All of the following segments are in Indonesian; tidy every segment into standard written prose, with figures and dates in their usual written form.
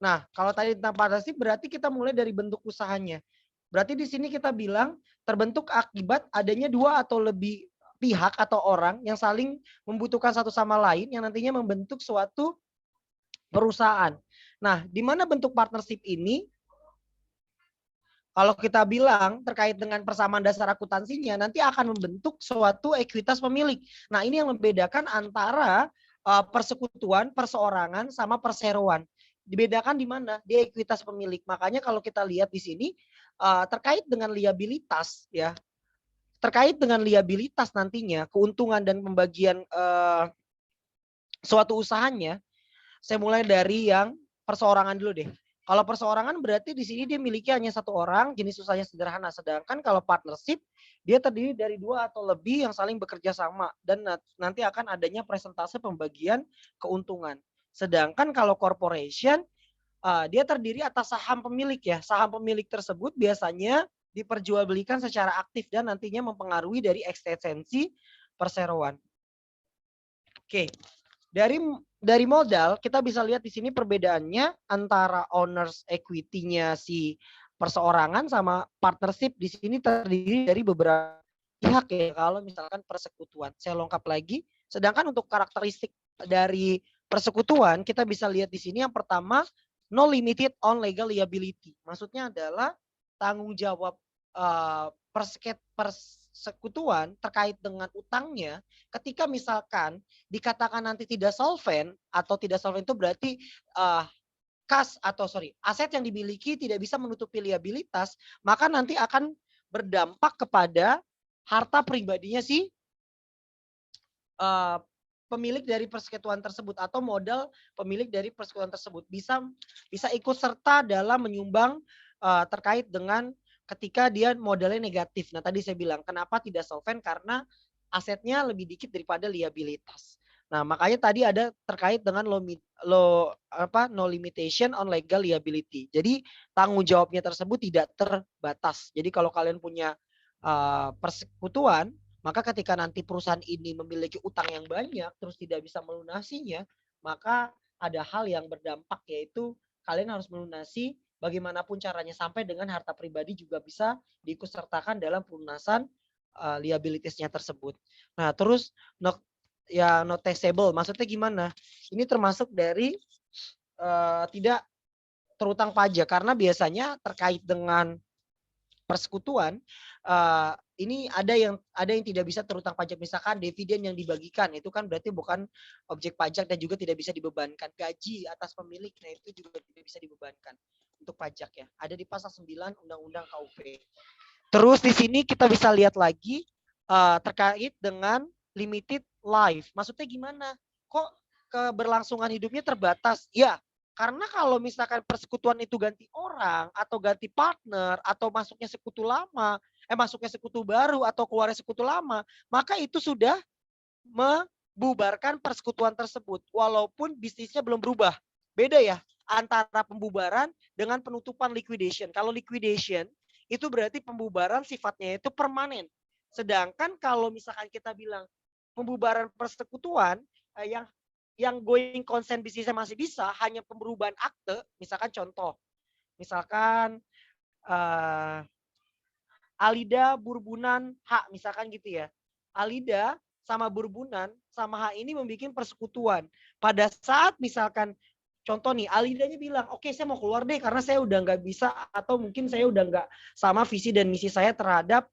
Nah, kalau tadi tentang partnership berarti kita mulai dari bentuk usahanya. Berarti di sini kita bilang terbentuk akibat adanya dua atau lebih pihak atau orang yang saling membutuhkan satu sama lain yang nantinya membentuk suatu perusahaan. Nah, di mana bentuk partnership ini? Kalau kita bilang terkait dengan persamaan dasar akuntansinya, nanti akan membentuk suatu ekuitas pemilik. Nah, ini yang membedakan antara persekutuan, perseorangan, sama perseroan. Dibedakan di mana? Di ekuitas pemilik. Makanya kalau kita lihat di sini terkait dengan liabilitas, ya, terkait dengan liabilitas nantinya keuntungan dan pembagian suatu usahanya. Saya mulai dari yang perseorangan dulu deh. Kalau perseorangan berarti di sini dia miliki hanya satu orang, jenis usahanya sederhana. Sedangkan kalau partnership, dia terdiri dari dua atau lebih yang saling bekerja sama. Dan nanti akan adanya presentase pembagian keuntungan. Sedangkan kalau corporation, dia terdiri atas saham pemilik ya. Saham pemilik tersebut biasanya diperjualbelikan secara aktif dan nantinya mempengaruhi dari eksistensi perseroan. Oke. Dari modal kita bisa lihat di sini perbedaannya antara owners equity-nya si perseorangan sama partnership di sini terdiri dari beberapa pihak ya. Kalau misalkan persekutuan, saya lengkap lagi. Sedangkan untuk karakteristik dari persekutuan kita bisa lihat di sini yang pertama no limited on legal liability. Maksudnya adalah tanggung jawab persekutuan terkait dengan utangnya ketika misalkan dikatakan nanti tidak solvent atau tidak solvent itu berarti aset yang dimiliki tidak bisa menutupi liabilitas, maka nanti akan berdampak kepada harta pribadinya si pemilik dari persekutuan tersebut atau modal pemilik dari persekutuan tersebut bisa ikut serta dalam menyumbang terkait dengan ketika dia modalnya negatif. Nah, tadi saya bilang kenapa tidak solvent karena asetnya lebih dikit daripada liabilitas. Nah, makanya tadi ada terkait dengan no limitation on legal liability. Jadi tanggung jawabnya tersebut tidak terbatas. Jadi kalau kalian punya persekutuan, maka ketika nanti perusahaan ini memiliki utang yang banyak terus tidak bisa melunasinya, maka ada hal yang berdampak yaitu kalian harus melunasi bagaimanapun caranya sampai dengan harta pribadi juga bisa diikutsertakan dalam pelunasan liabilitasnya tersebut. Nah, terus noticeable maksudnya gimana? Ini termasuk dari tidak terutang pajak karena biasanya terkait dengan persekutuan ini ada yang tidak bisa terutang pajak, misalkan dividen yang dibagikan itu kan berarti bukan objek pajak dan juga tidak bisa dibebankan. Gaji atas pemilik, nah itu juga tidak bisa dibebankan untuk pajak ya. Ada di pasal 9 Undang-Undang KUP. Terus di sini kita bisa lihat lagi terkait dengan limited life. Maksudnya gimana? Kok keberlangsungan hidupnya terbatas? Ya, karena kalau misalkan persekutuan itu ganti orang atau ganti partner atau masuknya sekutu lama, masuknya sekutu baru atau keluarnya sekutu lama, maka itu sudah membubarkan persekutuan tersebut walaupun bisnisnya belum berubah. Beda ya antara pembubaran dengan penutupan liquidation. Kalau liquidation itu berarti pembubaran sifatnya itu permanen. Sedangkan kalau misalkan kita bilang pembubaran persekutuan yang going concern bisnisnya masih bisa, hanya perubahan akte, misalkan contoh, misalkan Alida Burbunan H, misalkan gitu ya. Alida sama Burbunan sama H ini membuat persekutuan. Pada saat misalkan contoh nih, Alidanya bilang, oke saya mau keluar deh karena saya udah nggak bisa atau mungkin saya udah nggak sama visi dan misi saya terhadap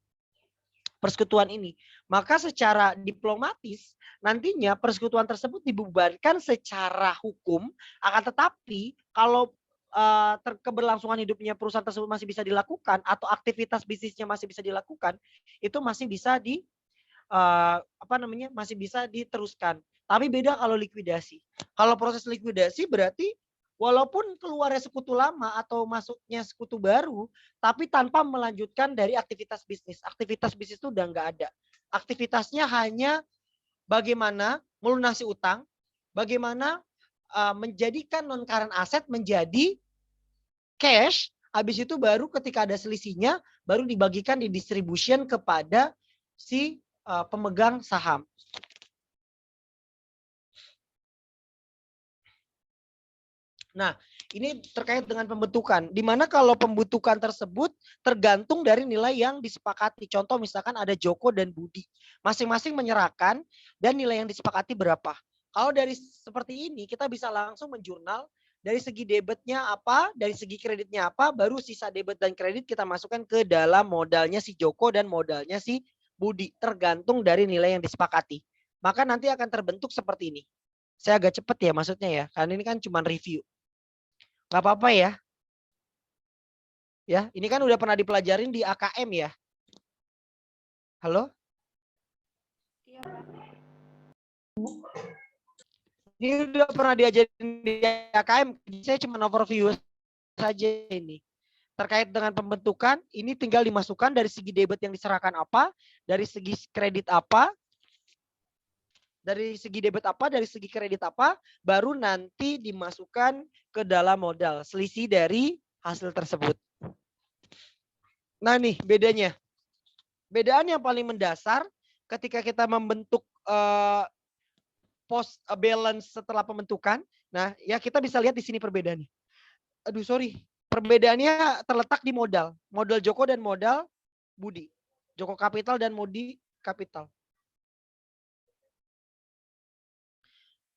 persekutuan ini. Maka secara diplomatis nantinya persekutuan tersebut dibubarkan secara hukum, akan tetapi kalau keberlangsungan hidupnya perusahaan tersebut masih bisa dilakukan atau aktivitas bisnisnya masih bisa dilakukan, itu masih bisa masih bisa diteruskan. Tapi beda kalau likuidasi. Kalau proses likuidasi berarti walaupun keluarnya sekutu lama atau masuknya sekutu baru, tapi tanpa melanjutkan dari aktivitas bisnis. Aktivitas bisnis itu udah nggak ada. Aktivitasnya hanya bagaimana melunasi utang, bagaimana menjadikan non current aset menjadi cash. Habis itu baru ketika ada selisihnya, baru dibagikan di distribution kepada si pemegang saham. Nah, ini terkait dengan pembentukan. Di mana kalau pembentukan tersebut tergantung dari nilai yang disepakati. Contoh misalkan ada Joko dan Budi. Masing-masing menyerahkan dan nilai yang disepakati berapa. Kalau dari seperti ini kita bisa langsung menjurnal dari segi debitnya apa, dari segi kreditnya apa, baru sisa debit dan kredit kita masukkan ke dalam modalnya si Joko dan modalnya si Budi. Tergantung dari nilai yang disepakati. Maka nanti akan terbentuk seperti ini. Saya agak cepet ya maksudnya ya, karena ini kan cuma review. Nggak apa-apa ya. Ya, ini kan udah pernah dipelajarin di AKM ya. Halo? Iya. Ini udah pernah diajarin di AKM. Saya cuma overview saja ini. Terkait dengan pembentukan, ini tinggal dimasukkan dari segi debit yang diserahkan apa, dari segi kredit apa, dari segi debit apa, dari segi kredit apa, baru nanti dimasukkan ke dalam modal. Selisih dari hasil tersebut. Nah nih bedanya. Bedaan yang paling mendasar ketika kita membentuk post balance setelah pembentukan. Nah, ya kita bisa lihat di sini perbedaannya. Aduh, sorry. Perbedaannya terletak di modal. Modal Joko dan modal Budi. Joko Kapital dan Budi Kapital.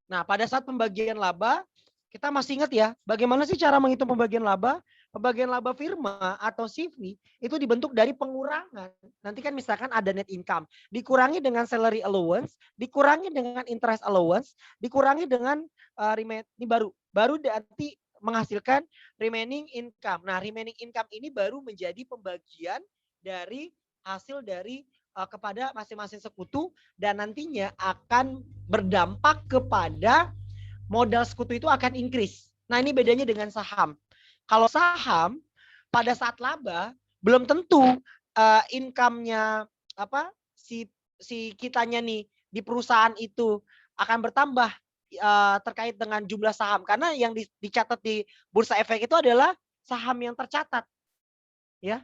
Nah, pada saat pembagian laba, kita masih ingat ya, bagaimana sih cara menghitung pembagian laba? Pembagian laba firma atau CV itu dibentuk dari pengurangan. Nanti kan misalkan ada net income, dikurangi dengan salary allowance, dikurangi dengan interest allowance, dikurangi dengan ini baru nanti menghasilkan remaining income. Nah, remaining income ini baru menjadi pembagian dari hasil dari kepada masing-masing sekutu dan nantinya akan berdampak kepada modal sekutu itu akan increase. Nah, ini bedanya dengan saham. Kalau saham pada saat laba belum tentu income-nya si kitanya nih di perusahaan itu akan bertambah terkait dengan jumlah saham karena yang dicatat di Bursa Efek itu adalah saham yang tercatat. Ya.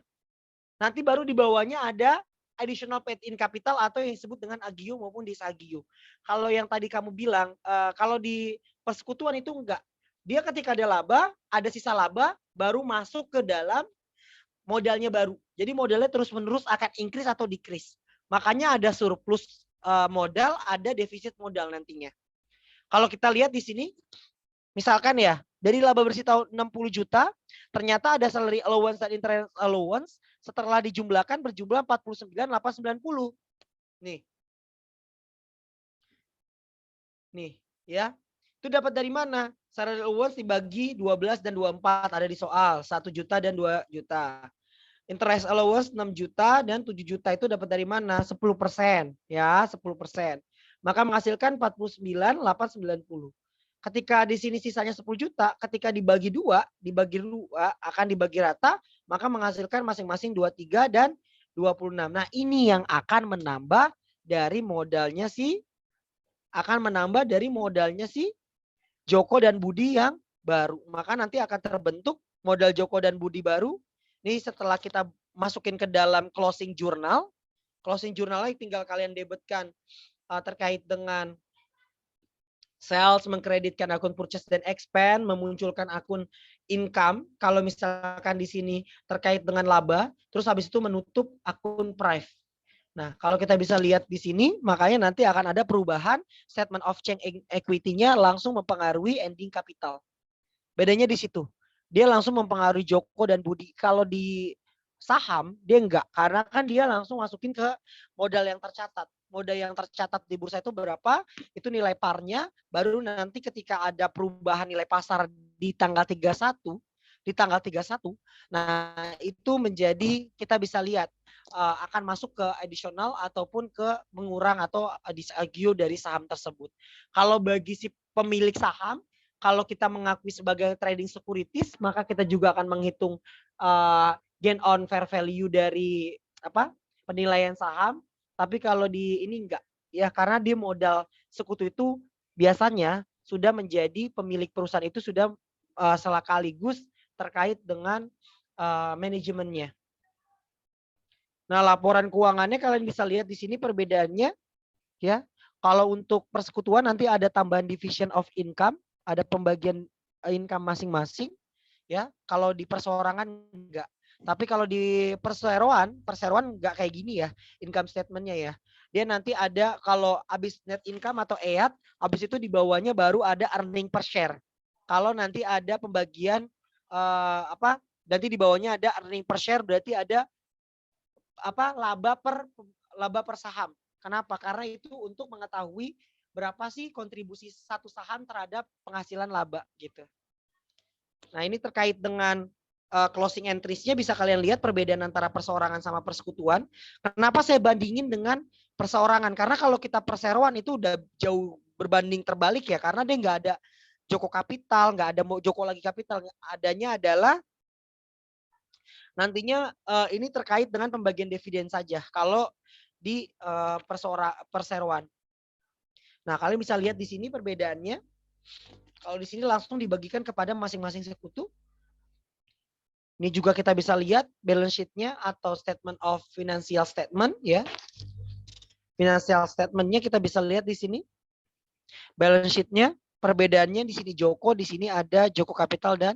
Nanti baru di bawahnya ada additional paid in capital atau yang disebut dengan agio maupun disagio. Kalau yang tadi kamu bilang, kalau di persekutuan itu enggak. Dia ketika ada laba, ada sisa laba, baru masuk ke dalam modalnya baru. Jadi modalnya terus-menerus akan increase atau decrease. Makanya ada surplus modal, ada defisit modal nantinya. Kalau kita lihat di sini, misalkan ya, dari laba bersih tahun 60 juta, ternyata ada salary allowance dan interest allowance setelah dijumlahkan berjumlah 49.890. Nih. Nih, ya. Itu dapat dari mana? Salary allowance dibagi 12 dan 24 ada di soal, 1 juta dan 2 juta. Interest allowance 6 juta dan 7 juta itu dapat dari mana? 10%, ya, 10%. Maka menghasilkan 49.890. Ketika di sini sisanya 10 juta, ketika dibagi dua akan dibagi rata, maka menghasilkan masing-masing 23 dan 26. Nah, ini yang akan menambah dari modalnya si Joko dan Budi yang baru. Maka nanti akan terbentuk modal Joko dan Budi baru. Ini setelah kita masukin ke dalam closing journal. Closing journalnya tinggal kalian debitkan terkait dengan sales, mengkreditkan akun purchase dan expand, memunculkan akun income. Kalau misalkan di sini terkait dengan laba, terus habis itu menutup akun price. Nah, kalau kita bisa lihat di sini, makanya nanti akan ada perubahan statement of change equity-nya langsung mempengaruhi ending capital. Bedanya di situ. Dia langsung mempengaruhi Joko dan Budi. Kalau di saham, dia enggak. Karena kan dia langsung masukin ke modal yang tercatat. Modal yang tercatat di bursa itu berapa, itu nilai parnya, baru nanti ketika ada perubahan nilai pasar di tanggal 31, nah itu menjadi kita bisa lihat akan masuk ke additional ataupun ke mengurang atau disagio dari saham tersebut. Kalau bagi si pemilik saham, kalau kita mengakui sebagai trading securities, maka kita juga akan menghitung gain on fair value dari penilaian saham. Tapi kalau di ini enggak, ya karena dia modal sekutu itu biasanya sudah menjadi pemilik perusahaan itu sudah sekaligus terkait dengan manajemennya. Nah, laporan keuangannya kalian bisa lihat di sini perbedaannya, ya. Kalau untuk persekutuan nanti ada tambahan division of income, ada pembagian income masing-masing ya. Kalau di perseorangan enggak. Tapi kalau di perseroan enggak kayak gini ya income statementnya ya. Dia nanti ada kalau habis net income atau EAT, habis itu di bawahnya baru ada earning per share. Kalau nanti ada pembagian nanti di bawahnya ada earning per share, berarti ada laba per saham. Kenapa? Karena itu untuk mengetahui berapa sih kontribusi satu saham terhadap penghasilan laba gitu. Nah, ini terkait dengan closing entries-nya bisa kalian lihat perbedaan antara perseorangan sama persekutuan. Kenapa saya bandingin dengan perseorangan? Karena kalau kita perseroan itu udah jauh berbanding terbalik ya, karena dia nggak ada joko kapital, nggak ada joko lagi kapital. Adanya adalah nantinya ini terkait dengan pembagian dividen saja. Kalau di perseroan. Nah, kalian bisa lihat di sini perbedaannya. Kalau di sini langsung dibagikan kepada masing-masing sekutu. Ini juga kita bisa lihat balance sheet-nya atau statement of financial statement ya. Financial statement-nya kita bisa lihat di sini. Balance sheet-nya perbedaannya di sini Joko, di sini ada Joko Capital dan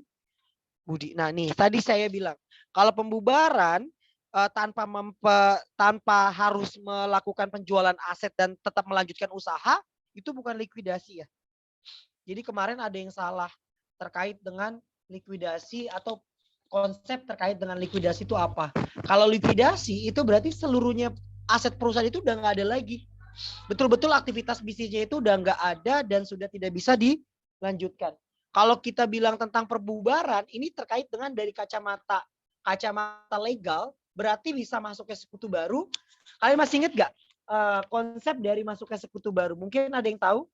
Budi. Nah, nih tadi saya bilang kalau pembubaran tanpa harus melakukan penjualan aset dan tetap melanjutkan usaha itu bukan likuidasi ya. Jadi kemarin ada yang salah terkait dengan likuidasi atau konsep terkait dengan likuidasi itu apa. Kalau likuidasi itu berarti seluruhnya aset perusahaan itu udah nggak ada lagi. Betul-betul aktivitas bisnisnya itu udah nggak ada dan sudah tidak bisa dilanjutkan. Kalau kita bilang tentang perbubaran, ini terkait dengan dari kacamata legal, berarti bisa masuk ke sekutu baru. Kalian masih ingat nggak konsep dari masuk ke sekutu baru? Mungkin ada yang tahu?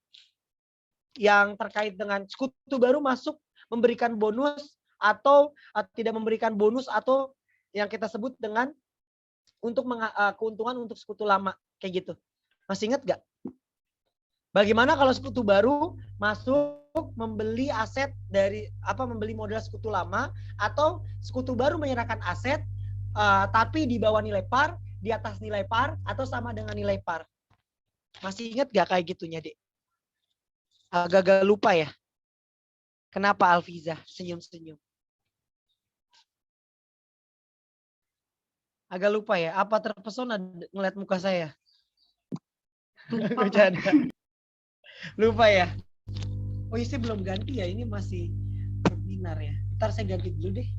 Yang terkait dengan sekutu baru masuk memberikan bonus atau tidak memberikan bonus atau yang kita sebut dengan untuk keuntungan untuk sekutu lama kayak gitu. Masih ingat gak? Bagaimana kalau sekutu baru masuk membeli aset dari membeli modal sekutu lama atau sekutu baru menyerahkan aset tapi di bawah nilai par, di atas nilai par atau sama dengan nilai par. Masih ingat gak kayak gitunya, Dek? Agak-agak lupa ya. Kenapa Alfiza senyum-senyum? Agak lupa ya. Apa terpesona ngeliat muka saya? Bercanda. Lupa ya. Oh iya, saya belum ganti ya. Ini masih webinar ya. Ntar saya ganti dulu deh.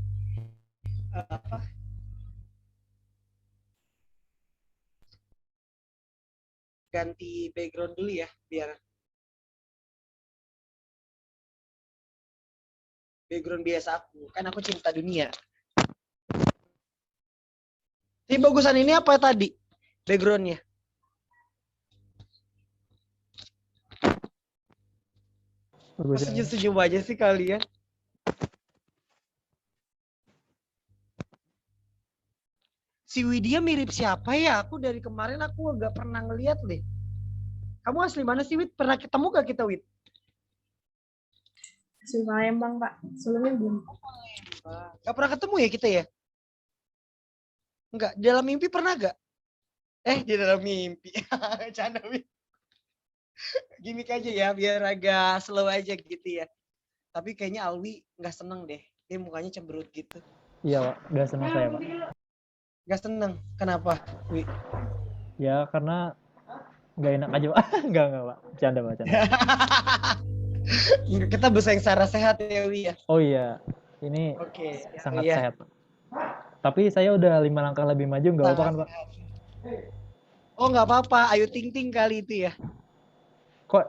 Ganti background dulu ya, biar background biasa aku. Kan aku cinta dunia. Ini bagusan ini apa tadi? Backgroundnya. Senyum-senyum aja sih kalian. Si Widya mirip siapa ya? Aku dari kemarin aku gak pernah ngeliat deh. Kamu asli mana sih, Wid? Pernah ketemu gak kita, Wid? Asli Palembang, Pak. Sebelumnya belum. Gak pernah ketemu ya kita ya? Enggak, di dalam mimpi pernah gak? Di dalam mimpi. Canda, Wid. Gimik aja ya, biar agak slow aja gitu ya. Tapi kayaknya Alwi gak seneng deh. Dia mukanya cemberut gitu. Iya, Pak. Gak senang saya, Pak. Gak seneng? Kenapa, Wi? Ya, karena gak enak aja, Pak. Enggak, Pak. Canda, Pak. Canda. Kita bersaing secara sehat ya, Wi ya? Oh iya, ini sangat sehat, Pak. Tapi saya udah 5 langkah lebih maju, gak apa-apa kan, Pak? Oh, gak apa-apa. Ayu Ting Ting kali itu ya? Kok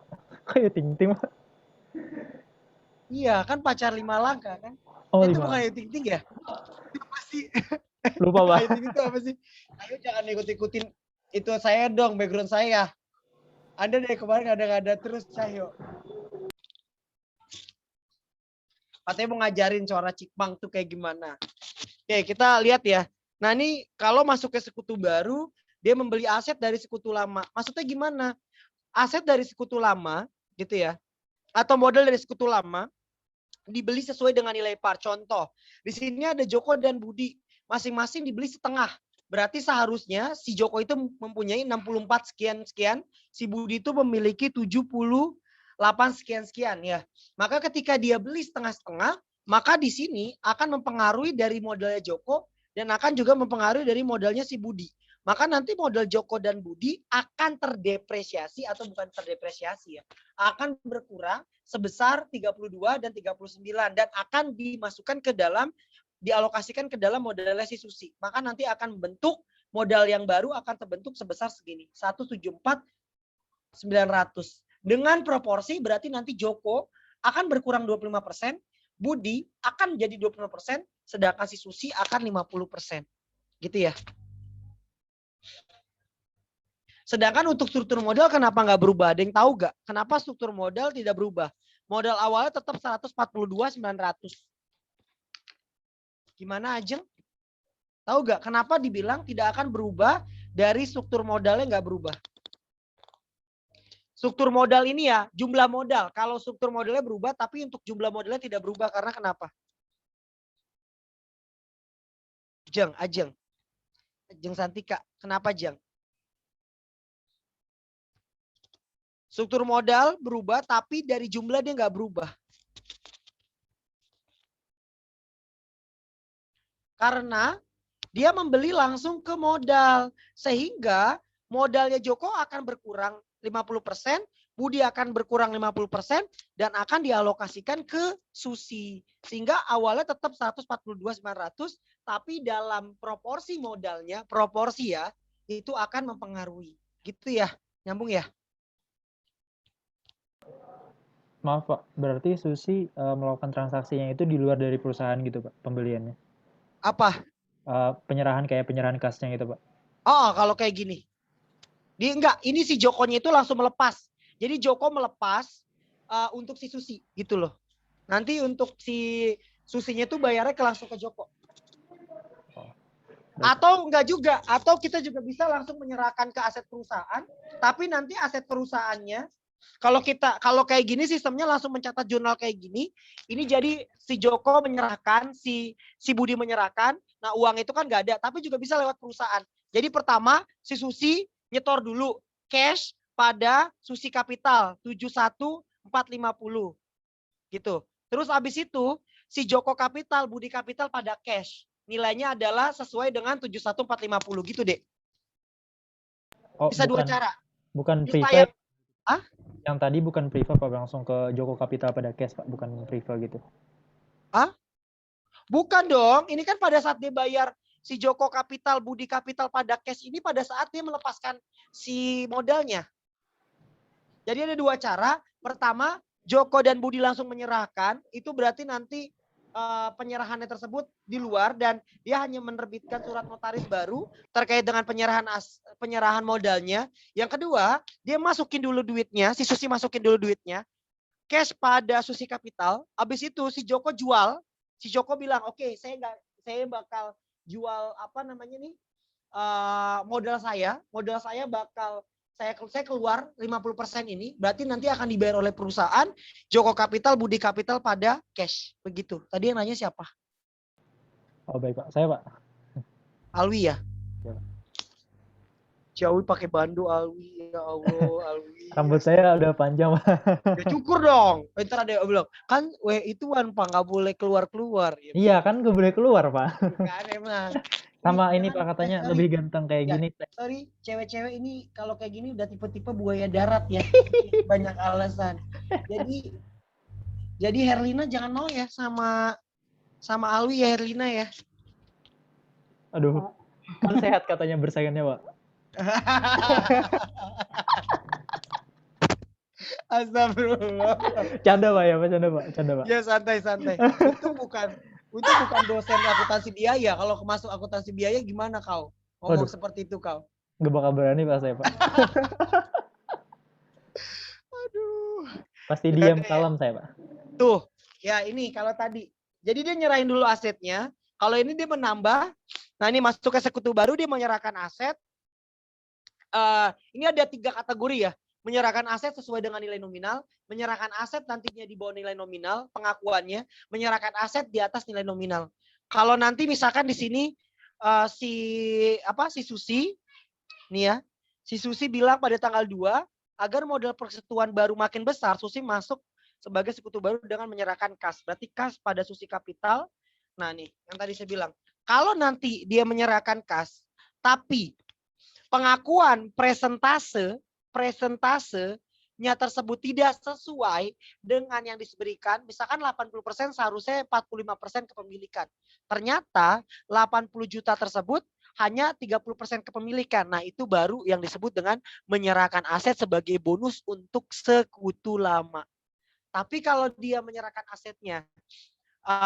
Ayu Ting Ting, Pak? Iya, kan pacar 5 langkah kan? Oh, itu 5. bukan Ayu Ting Ting ya? Itu apa sih? Lupa, Pak. Ayu Ting Ting itu apa sih? Ayo jangan ikut-ikutin itu saya dong, background saya. Anda dari kemarin ada terus, Cahyo. Katanya mau ngajarin suara Cikbang tuh kayak gimana. Oke, kita lihat ya. Nah, ini kalau masuk ke sekutu baru, dia membeli aset dari sekutu lama. Maksudnya gimana? Aset dari sekutu lama, gitu ya. Atau modal dari sekutu lama, dibeli sesuai dengan nilai par. Contoh, di sini ada Joko dan Budi. Masing-masing dibeli setengah. Berarti seharusnya si Joko itu mempunyai 64 sekian-sekian. Si Budi itu memiliki 78 8 sekian-sekian ya. Maka ketika dia beli setengah-setengah, maka di sini akan mempengaruhi dari modalnya Joko dan akan juga mempengaruhi dari modalnya si Budi. Maka nanti modal Joko dan Budi akan terdepresiasi atau bukan terdepresiasi ya. Akan berkurang sebesar 32 dan 39 dan akan dimasukkan ke dalam dialokasikan ke dalam modalnya si Susi. Maka nanti akan membentuk modal yang baru akan terbentuk sebesar segini. 174.900. Dengan proporsi berarti nanti Joko akan berkurang 25%, Budi akan jadi 25%, sedangkan si Susi akan 50%. Gitu ya. Sedangkan untuk struktur modal kenapa nggak berubah? Ada yang tahu nggak? Kenapa struktur modal tidak berubah? Modal awalnya tetap 142.900. Gimana Ajeng? Tahu nggak kenapa dibilang tidak akan berubah dari struktur modalnya nggak berubah? Struktur modal ini ya jumlah modal. Kalau struktur modalnya berubah tapi untuk jumlah modalnya tidak berubah karena kenapa? Ajeng Santika, kenapa Jeng? Struktur modal berubah tapi dari jumlah dia nggak berubah. Karena dia membeli langsung ke modal. Sehingga modalnya Joko akan berkurang 50%, Budi akan berkurang 50% dan akan dialokasikan ke Susi. Sehingga awalnya tetap 142.900 tapi dalam proporsi modalnya, proporsi ya, itu akan mempengaruhi. Gitu ya, nyambung ya? Maaf Pak, berarti Susi melakukan transaksinya itu di luar dari perusahaan gitu Pak, pembeliannya? Apa? Penyerahan kasnya gitu Pak. Oh, kalau kayak gini. Ini si Jokonya itu langsung melepas. Jadi Joko melepas untuk si Susi gitu loh. Nanti untuk si Susinya itu bayarnya langsung ke Joko. Atau enggak juga, atau kita juga bisa langsung menyerahkan ke aset perusahaan, tapi nanti aset perusahaannya kalau kayak gini sistemnya langsung mencatat jurnal kayak gini, ini jadi si Joko menyerahkan, si Budi menyerahkan, nah uang itu kan nggak ada, tapi juga bisa lewat perusahaan. Jadi pertama si Susi nyetor dulu cash pada Susi Capital 71450 gitu. Terus habis itu si Joko Capital, Budi Capital pada cash. Nilainya adalah sesuai dengan 71450 gitu, Dek. Bisa dua cara. Bukan Priva. Yang tadi bukan Priva Pak, langsung ke Joko Capital pada cash Pak, bukan Priva gitu. Bukan dong, ini kan pada saat dia bayar si Joko Capital, Budi Capital pada cash ini pada saat dia melepaskan si modalnya. Jadi ada dua cara. Pertama, Joko dan Budi langsung menyerahkan, itu berarti nanti penyerahannya tersebut di luar dan dia hanya menerbitkan surat notaris baru terkait dengan penyerahan modalnya. Yang kedua, dia masukin dulu duitnya, si Susi masukin dulu duitnya, cash pada Susi Capital. Habis itu si Joko jual, si Joko bilang, "Oke, saya bakal jual modal saya bakal saya keluar 50% ini, berarti nanti akan dibayar oleh perusahaan Joko Capital, Budi Capital pada cash." Begitu. Tadi yang nanya siapa? Oh baik Pak, saya Pak. Alwi ya? Ya. Alwi pakai bandu, Alwi, ya Allah, Alwi. Rambut saya udah panjang Pak. Ya cukur dong. Ntar ada yang bilang, kan ituan Pak, nggak boleh keluar-keluar. Ya, iya kan nggak boleh keluar Pak. kan emang. Sama ini Pak katanya lebih ganteng kayak gini. Sorry, cewek-cewek ini kalau kayak gini udah tipe-tipe buaya darat ya. Banyak alasan. Jadi Herlina jangan mau ya sama Alwi ya Herlina ya. Aduh, kan sehat katanya bersaingannya Pak. Astagfirullah. Canda Pak ya, canda Pak. Ya santai. Itu bukan dosen akuntansi biaya. Kalau masuk akuntansi biaya gimana kau? Ngomong seperti itu kau. Gak bakal berani Pak saya Pak. Aduh. Pasti diam salam saya Pak. Tuh, ya ini kalau tadi. Jadi dia nyerahin dulu asetnya. Kalau ini dia menambah. Nah ini masuk ke sekutu baru dia menyerahkan aset. Ini ada 3 kategori ya. Menyerahkan aset sesuai dengan nilai nominal, menyerahkan aset nantinya di bawah nilai nominal, pengakuannya, menyerahkan aset di atas nilai nominal. Kalau nanti misalkan di sini si Susi nih ya. Si Susi bilang pada tanggal 2 agar modal persekutuan baru makin besar, Susi masuk sebagai sekutu baru dengan menyerahkan kas. Berarti kas pada Susi Kapital. Nah nih, yang tadi saya bilang. Kalau nanti dia menyerahkan kas, tapi pengakuan presentasenya tersebut tidak sesuai dengan yang diberikan, misalkan 80% seharusnya 45% kepemilikan. Ternyata 80 juta tersebut hanya 30% kepemilikan. Nah, itu baru yang disebut dengan menyerahkan aset sebagai bonus untuk sekutu lama. Tapi kalau dia menyerahkan asetnya,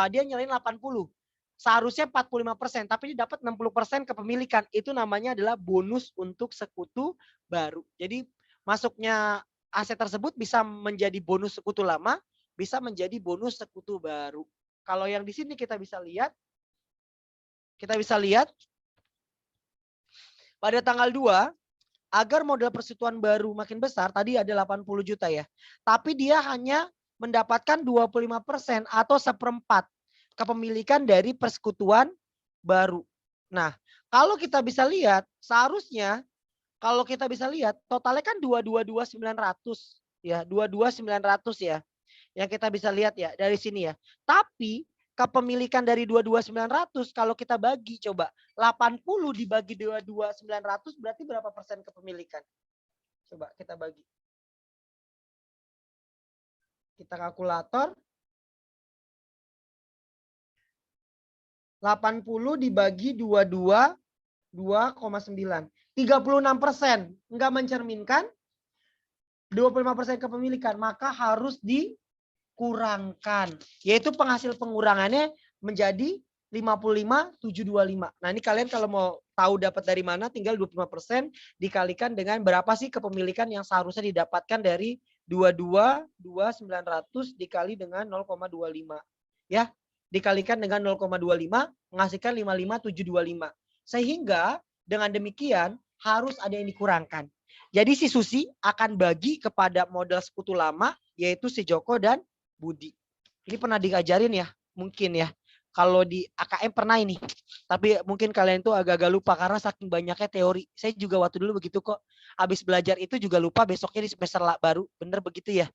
dia nyerahin 80. Seharusnya 45%, tapi dia dapat 60% kepemilikan. Itu namanya adalah bonus untuk sekutu baru. Jadi masuknya aset tersebut bisa menjadi bonus sekutu lama, bisa menjadi bonus sekutu baru. Kalau yang di sini kita bisa lihat pada tanggal 2, agar modal persekutuan baru makin besar, tadi ada 80 juta ya. Tapi dia hanya mendapatkan 25% atau 1/4 kepemilikan dari persekutuan baru. Nah, kalau kita bisa lihat, seharusnya kalau kita bisa lihat totalnya kan 222.900 ya, 22900 ya. Yang kita bisa lihat ya dari sini ya. Tapi kepemilikan dari 22900 kalau kita bagi coba 80 dibagi 22900 berarti berapa persen kepemilikan? Coba kita bagi. Kita kalkulator. 80 dibagi 22, 2,9. 36%. Enggak mencerminkan 25% kepemilikan. Maka harus dikurangkan. Yaitu penghasil pengurangannya menjadi 55.725. Nah ini kalian kalau mau tahu dapat dari mana tinggal 25% dikalikan dengan berapa sih kepemilikan yang seharusnya didapatkan dari 22.900 dikali dengan 0,25. Ya. Dikalikan dengan 0,25 menghasilkan 55.725. Sehingga dengan demikian harus ada yang dikurangkan. Jadi si Susi akan bagi kepada modal sekutu lama yaitu si Joko dan Budi. Ini pernah diajarin ya? Mungkin ya. Kalau di AKM pernah ini. Tapi mungkin kalian itu agak-agak lupa karena saking banyaknya teori. Saya juga waktu dulu begitu kok. Habis belajar itu juga lupa besoknya di semester baru. Bener begitu ya?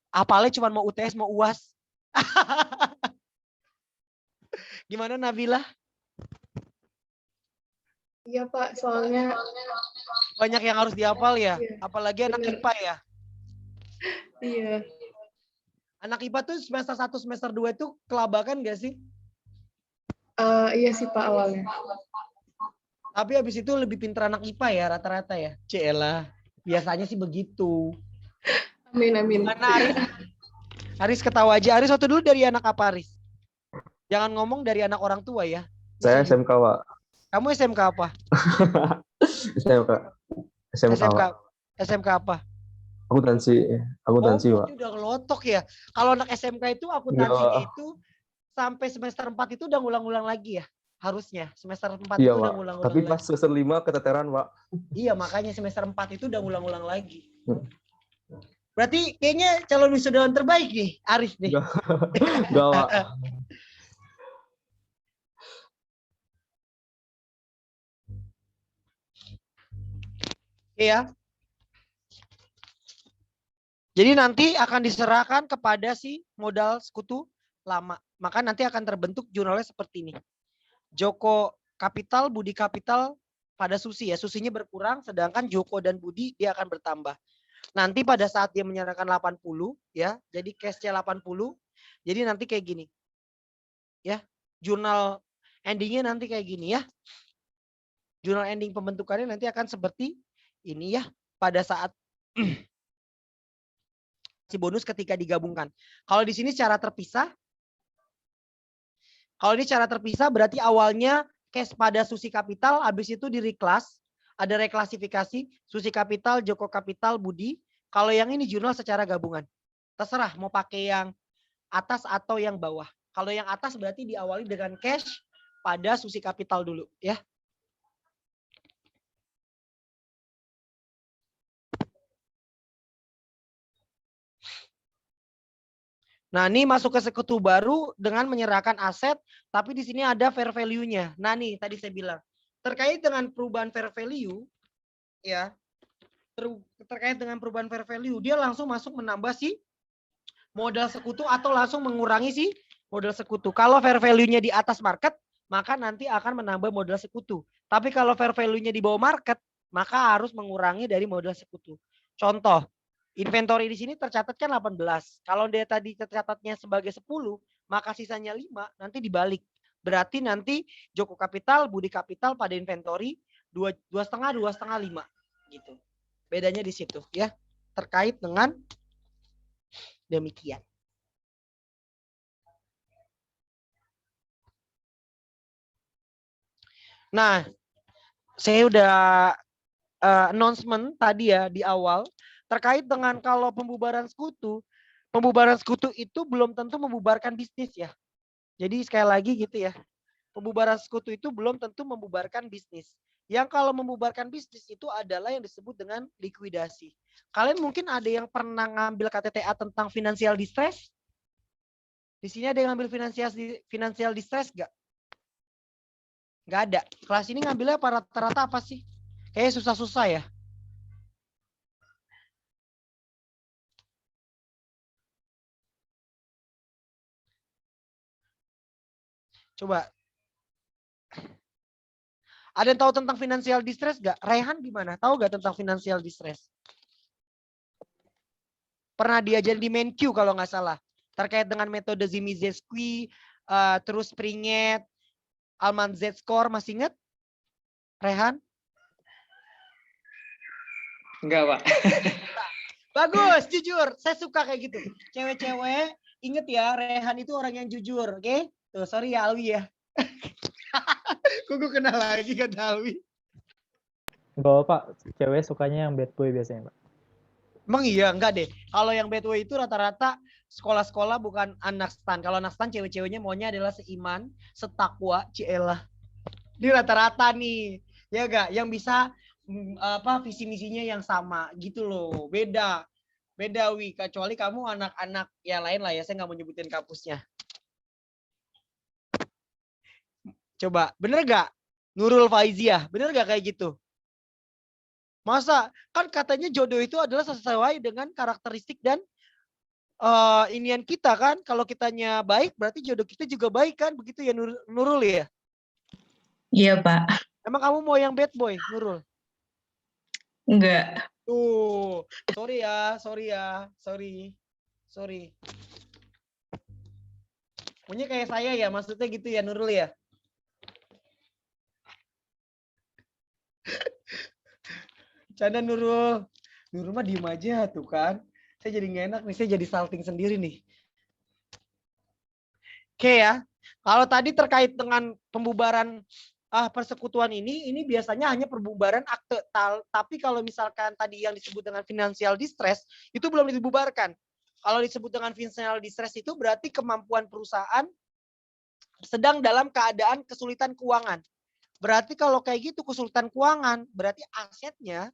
Apalnya cuma mau UTS mau UAS. Gimana Nabila? Iya Pak, soalnya banyak yang harus dihafal ya. Iya, Apalagi anak bener. IPA ya. Iya. Anak IPA tuh semester 1, semester 2 itu kelabakan gak sih? Iya sih Pak awalnya. Tapi habis itu lebih pintar anak IPA ya rata-rata ya. Cielah. Biasanya sih begitu. Amin. Mana Aris ketawa aja. Aris waktu dulu dari anak apa Aris? Jangan ngomong dari anak orang tua ya. Saya SMK, Pak. Kamu SMK apa? SMK apa? Akuntansi, Pak. Udah ngelotok ya. Kalau anak SMK itu akuntansinya itu sampai semester 4 itu udah ngulang-ngulang lagi ya. Harusnya semester 4 itu udah ngulang-ngulang. Tapi pas semester 5 keteteran, Pak. Iya, makanya semester 4 itu udah ngulang-ngulang lagi. Berarti kayaknya calon wisudawan terbaik nih, Aris nih. Enggak, Pak. Iya. Jadi nanti akan diserahkan kepada si modal sekutu lama. Maka nanti akan terbentuk jurnalnya seperti ini. Joko Kapital, Budi Kapital pada Susi ya. Susinya berkurang sedangkan Joko dan Budi dia akan bertambah. Nanti pada saat dia menyerahkan 80 ya. Jadi cash-nya 80. Jadi nanti kayak gini. Ya. Jurnal endingnya nanti kayak gini ya. Jurnal ending pembentukannya nanti akan seperti ini ya. Pada saat si bonus ketika digabungkan. Kalau di sini secara terpisah. Kalau ini secara terpisah berarti awalnya cash pada Susi Kapital, habis itu di reclass, ada reklasifikasi Susi Kapital, Joko Kapital, Budi. Kalau yang ini jurnal secara gabungan. Terserah mau pakai yang atas atau yang bawah. Kalau yang atas berarti diawali dengan cash pada Susi Kapital dulu ya. Nah, ini masuk ke sekutu baru dengan menyerahkan aset, tapi di sini ada fair value-nya. Nah, nih tadi saya bilang, terkait dengan perubahan fair value, ya, terkait dengan perubahan fair value, dia langsung masuk menambah si modal sekutu atau langsung mengurangi si modal sekutu. Kalau fair value-nya di atas market, maka nanti akan menambah modal sekutu. Tapi kalau fair value-nya di bawah market, maka harus mengurangi dari modal sekutu. Contoh, inventory di sini tercatatkan 18. Kalau dia tadi tercatatnya sebagai 10, maka sisanya 5, nanti dibalik. Berarti nanti Joko Kapital, Budi Kapital pada inventory 2,5, 2,5, 5 gitu. Bedanya di situ ya. Terkait dengan demikian. Nah, saya udah announcement tadi ya di awal terkait dengan kalau pembubaran sekutu itu belum tentu membubarkan bisnis ya. Jadi sekali lagi gitu ya. Pembubaran sekutu itu belum tentu membubarkan bisnis. Yang kalau membubarkan bisnis itu adalah yang disebut dengan likuidasi. Kalian mungkin ada yang pernah ngambil KTTA tentang financial distress? Di sini ada yang ngambil financial distress nggak? Nggak ada. Kelas ini ngambilnya rata-rata apa sih? Kayaknya susah-susah ya. Coba. Ada yang tahu tentang financial distress nggak? Rehan gimana? Tahu nggak tentang financial distress? Pernah diajarin di MenQ kalau nggak salah. Terkait dengan metode Zimizetsky, terus Springet, Alman Z-score, masih ingat? Rehan? Enggak, Pak. Bagus, jujur. Saya suka kayak gitu. Cewek-cewek, inget ya, Rehan itu orang yang jujur, oke? Tuh, sorry ya Alwi ya. Kok gue kenal lagi kan Alwi? Enggak, Pak. Cewek sukanya yang bad boy biasanya, Pak. Emang iya, enggak deh. Kalau yang bad boy itu rata-rata sekolah-sekolah bukan anak stan. Kalau anak stan cewek-ceweknya maunya adalah seiman, setakwa, cielah. Ini rata-rata nih. Ya enggak? Yang bisa visi misinya yang sama gitu loh. Beda Wi. Kecuali kamu anak-anak yang lain lah ya. Saya nggak mau nyebutin kampusnya. Coba, bener gak? Nurul Faiziah, bener gak kayak gitu? Masa? Kan katanya jodoh itu adalah sesuai dengan karakteristik dan inian kita kan. Kalau kitanya baik, berarti jodoh kita juga baik kan? Begitu ya Nurul ya? Iya, Pak. Emang kamu mau yang bad boy, Nurul? Enggak. Tuh, sorry. Punya kayak saya ya, maksudnya gitu ya Nurul ya? Canda Nurul mah diem aja tuh kan. Saya jadi nggak enak nih, saya jadi salting sendiri nih. Oke ya, kalau tadi terkait dengan pembubaran persekutuan ini biasanya hanya pembubaran akte. Tapi kalau misalkan tadi yang disebut dengan financial distress, itu belum dibubarkan. Kalau disebut dengan financial distress itu berarti kemampuan perusahaan sedang dalam keadaan kesulitan keuangan. Berarti kalau kayak gitu kesulitan keuangan, berarti asetnya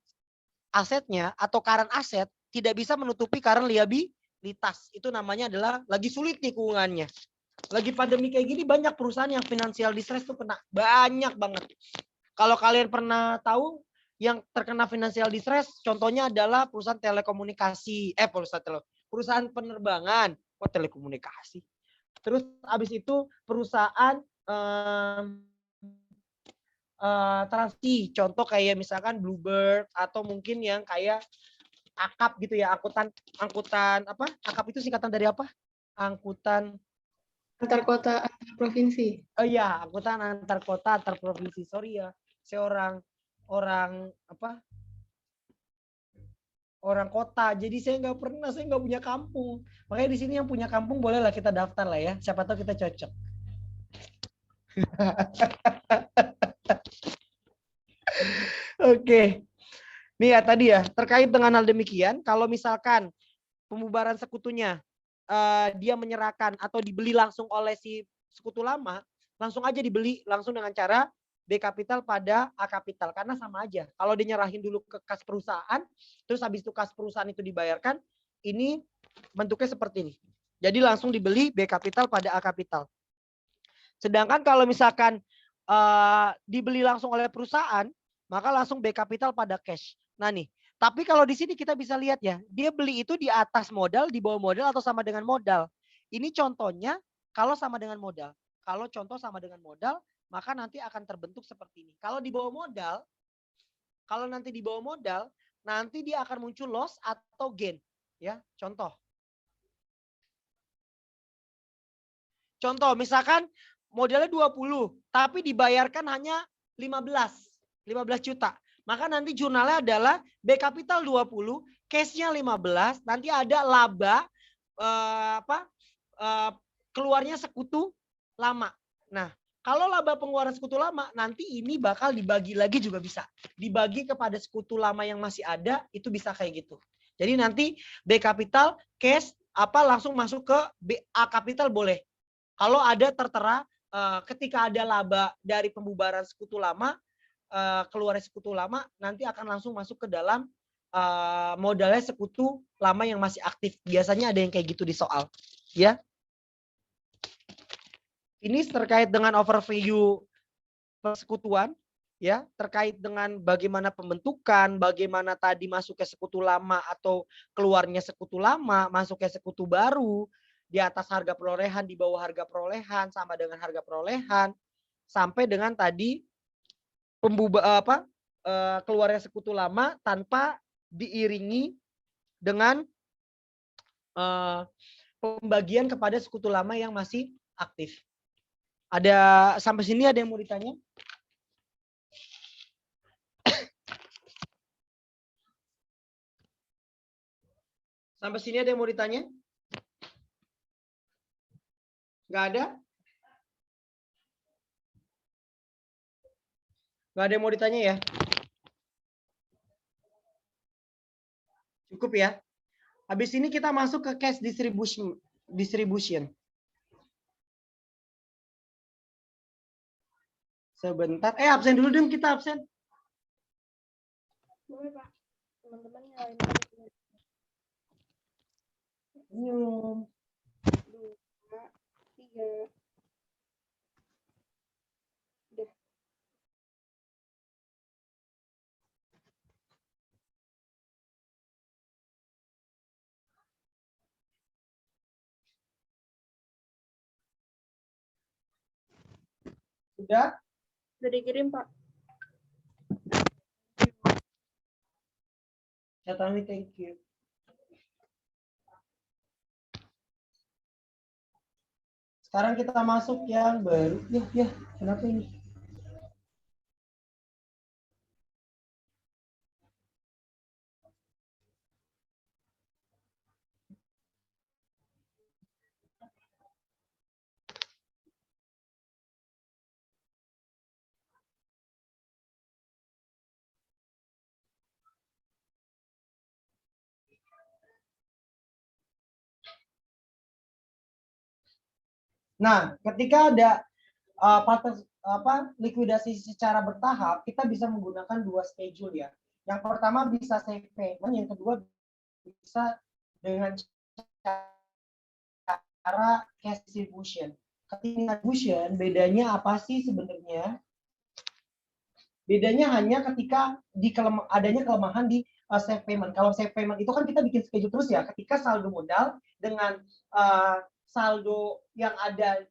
atau current aset tidak bisa menutupi current liabilitas. Itu namanya adalah lagi sulit nih keuangannya. Lagi pandemi kayak gini banyak perusahaan yang financial distress tuh kena banyak banget. Kalau kalian pernah tahu yang terkena financial distress, contohnya adalah perusahaan telekomunikasi, perusahaan penerbangan, telekomunikasi. Terus habis itu perusahaan transaksi, contoh kayak misalkan Bluebird atau mungkin yang kayak AKAP gitu ya, angkutan apa? AKAP itu singkatan dari apa? Angkutan Antar kota, antar provinsi. Oh iya, angkutan antar kota, antar provinsi. Sorry ya, saya orang kota. Jadi saya nggak punya kampung. Makanya di sini yang punya kampung bolehlah kita daftar lah ya. Siapa tahu kita cocok. Oke. Nih ya tadi ya, terkait dengan hal demikian, kalau misalkan pembubaran sekutunya dia menyerahkan atau dibeli langsung oleh si sekutu lama, langsung aja dibeli langsung dengan cara B kapital pada A kapital karena sama aja. Kalau dia nyerahin dulu ke kas perusahaan, terus habis itu kas perusahaan itu dibayarkan, ini bentuknya seperti ini. Jadi langsung dibeli B kapital pada A kapital. Sedangkan kalau misalkan dibeli langsung oleh perusahaan, maka langsung B kapital pada cash. Nah nih, Tapi kalau di sini kita bisa lihat ya, dia beli itu di atas modal, di bawah modal atau sama dengan modal. Ini contohnya kalau sama dengan modal. Kalau contoh sama dengan modal, maka nanti akan terbentuk seperti ini. Kalau di bawah modal, kalau nanti di bawah modal, nanti dia akan muncul loss atau gain. Ya, contoh. Contoh, misalkan modalnya 20, tapi dibayarkan hanya 15 juta. Maka nanti jurnalnya adalah B capital 20, cash-nya 15, nanti ada laba keluarnya sekutu lama. Nah, kalau laba pengeluaran sekutu lama, nanti ini bakal dibagi lagi juga bisa. Dibagi kepada sekutu lama yang masih ada, itu bisa kayak gitu. Jadi nanti B capital, cash, langsung masuk ke A capital boleh. Kalau ada tertera ketika ada laba dari pembubaran sekutu lama, keluarnya sekutu lama, nanti akan langsung masuk ke dalam modalnya sekutu lama yang masih aktif. Biasanya ada yang kayak gitu di soal. Ya. Ini terkait dengan overview persekutuan. Ya, terkait dengan bagaimana pembentukan, bagaimana tadi masuk ke sekutu lama atau keluarnya sekutu lama, masuk ke sekutu baru, di atas harga perolehan, di bawah harga perolehan, sama dengan harga perolehan, sampai dengan tadi keluarnya sekutu lama tanpa diiringi dengan pembagian kepada sekutu lama yang masih aktif. Ada sampai sini ada yang mau ditanya? Sampai sini ada yang mau ditanya? Nggak ada? Nggak ada yang mau ditanya ya? Cukup ya? Habis ini kita masuk ke cash distribution. Sebentar. Absen dulu dong, kita absen. Boleh, Pak. Teman-teman nyalain. Senyum. 2, 3. Udah. Sudah? Udah dikirim, Pak. Catatan, thank you. Sekarang kita masuk yang baru. Ya, kenapa ini? Nah, ketika ada likuidasi secara bertahap, kita bisa menggunakan dua schedule ya. Yang pertama bisa save payment, yang kedua bisa dengan cara cash distribution. Ketika distribution, bedanya apa sih sebenarnya? Bedanya hanya ketika adanya kelemahan di save payment. Kalau save payment itu kan kita bikin schedule terus ya. Ketika saldo modal dengan saldo yang ada,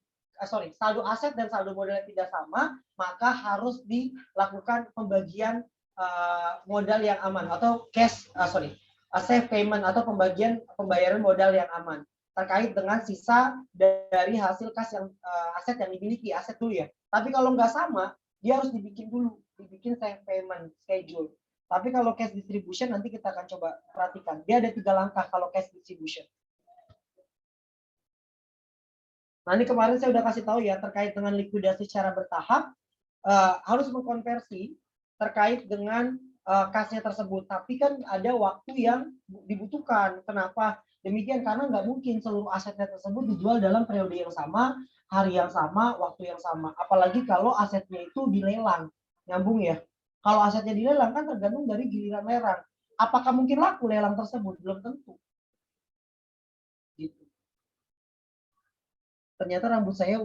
saldo aset dan saldo modal yang tidak sama, maka harus dilakukan pembagian modal yang aman atau save payment atau pembayaran modal yang aman terkait dengan sisa dari hasil kas yang aset yang dimiliki, aset dulu ya. Tapi kalau nggak sama, dia harus dibikin save payment schedule. Tapi kalau cash distribution nanti kita akan coba perhatikan. Dia ada 3 langkah kalau cash distribution. Nah, ini kemarin saya udah kasih tahu ya terkait dengan likuidasi secara bertahap harus mengkonversi terkait dengan kasnya tersebut. Tapi kan ada waktu yang dibutuhkan. Kenapa demikian? Karena nggak mungkin seluruh asetnya tersebut dijual dalam periode yang sama, hari yang sama, waktu yang sama. Apalagi kalau asetnya itu dilelang. Nyambung ya? Kalau asetnya dilelang kan tergantung dari giliran lelang. Apakah mungkin laku lelang tersebut? Belum tentu. Gitu. Ternyata rambut saya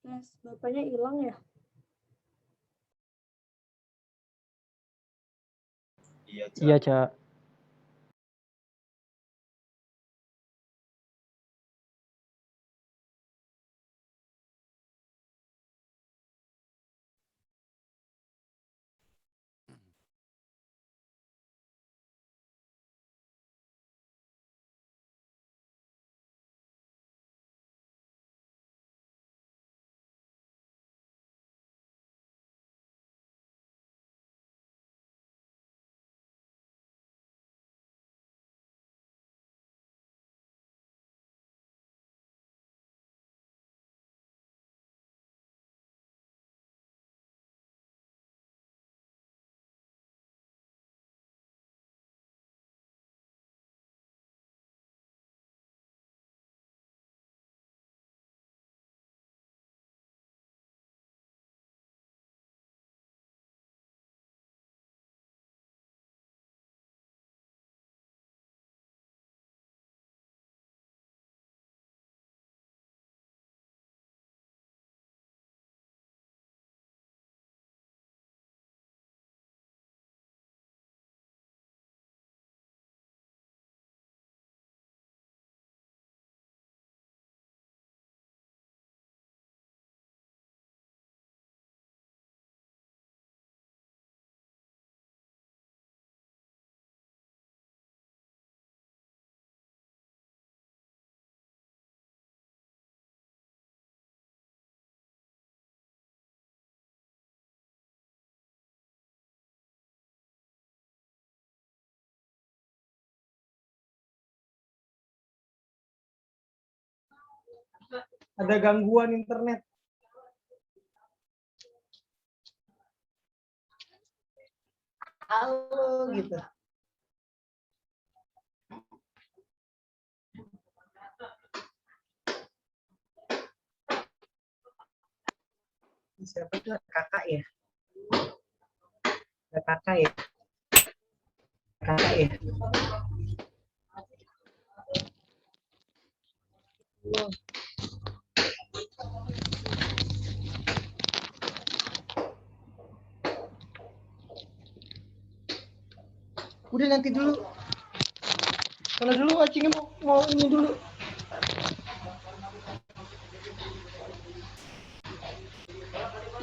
Tes, bapaknya hilang ya? Iya, Cak. Ada gangguan internet. Halo gitu. Siapa itu? Kakak ya? Ada kakak ya? Kakak ya? Udah nanti dulu. Sana dulu, acingnya mau ini dulu.